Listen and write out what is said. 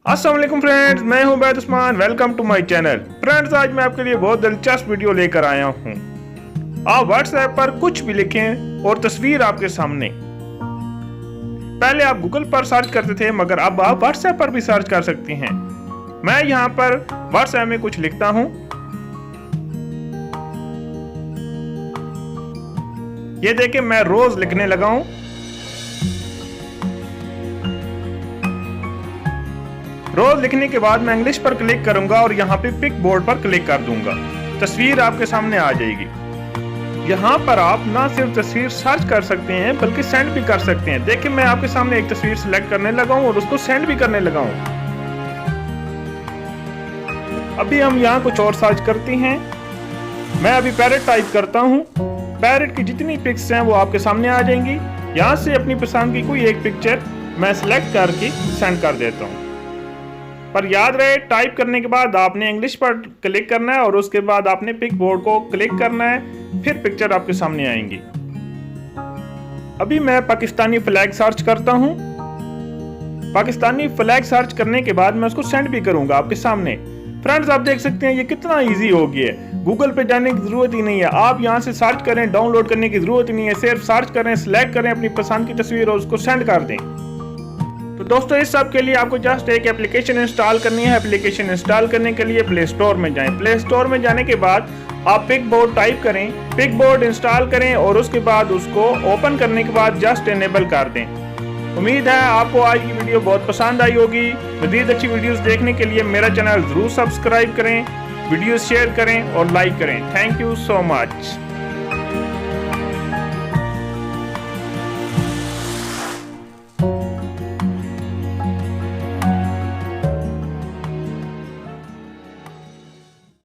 अस्सलाम वालेकुम फ्रेंड्स, मैं हूं Baid Usman. Welcome to my channel. Friends, आज मैं आपके लिए बहुत दिलचस्प वीडियो लेकर आया हूं। आप व्हाट्सएप पर कुछ भी लिखें और तस्वीर आपके सामने। पहले आप गूगल पर सर्च करते थे, मगर अब आप व्हाट्सएप पर भी सर्च कर सकते हैं। मैं यहां पर व्हाट्सएप में कुछ लिखता हूं। ये देखें, मैं रोज लिखने लगा हूं। रोज लिखने के बाद मैं इंग्लिश पर क्लिक करूंगा और यहाँ पे पिक बोर्ड पर क्लिक कर दूंगा। तस्वीर आपके सामने आ जाएगी। यहाँ पर आप ना सिर्फ तस्वीर सर्च कर सकते हैं बल्कि सेंड भी कर सकते हैं। देखिए, मैं आपके सामने एक तस्वीर सिलेक्ट करने लगा हूँ और उसको सेंड भी करने लगा हूँ। अभी हम यहाँ कुछ और सर्च करते हैं। मैं अभी पैरेट टाइप करता हूँ। पैरेट की जितनी पिक्स हैं वो आपके सामने आ जाएंगी। यहाँ से अपनी पसंद की कोई एक पिक्चर मैं सिलेक्ट करके सेंड कर देता हूँ। पर याद रहे, टाइप करने के बाद आपने इंग्लिश पर क्लिक करना है और उसके बाद आपने पिक बोर्ड को क्लिक करना है, फिर पिक्चर आपके सामने आएंगी। अभी मैं पाकिस्तानी फ्लैग सर्च करता हूं। पाकिस्तानी फ्लैग सर्च करने के बाद मैं उसको सेंड भी करूंगा आपके सामने। फ्रेंड्स, आप देख सकते हैं ये कितना इजी हो गया है। गूगल पे जाने की जरूरत ही नहीं है। आप यहां से सर्च करें, डाउनलोड करने की जरूरत ही नहीं है। सिर्फ सर्च करें, सिलेक्ट करें अपनी पसंद की तस्वीर और उसको सेंड कर दें। तो दोस्तों, इस सब के लिए आपको जस्ट एक एप्लीकेशन इंस्टॉल करनी है। एप्लीकेशन इंस्टॉल करने के लिए प्ले स्टोर में जाएं। प्ले स्टोर में जाने के बाद आप पिक बोर्ड टाइप करें, पिक बोर्ड इंस्टॉल करें और उसके बाद उसको ओपन करने के बाद जस्ट इनेबल कर दें। उम्मीद है आपको आज की वीडियो बहुत पसंद आई होगी। मज़ीद अच्छी वीडियोस देखने के लिए मेरा चैनल जरूर सब्सक्राइब करें, वीडियो शेयर करें और लाइक करें। Thank you so much.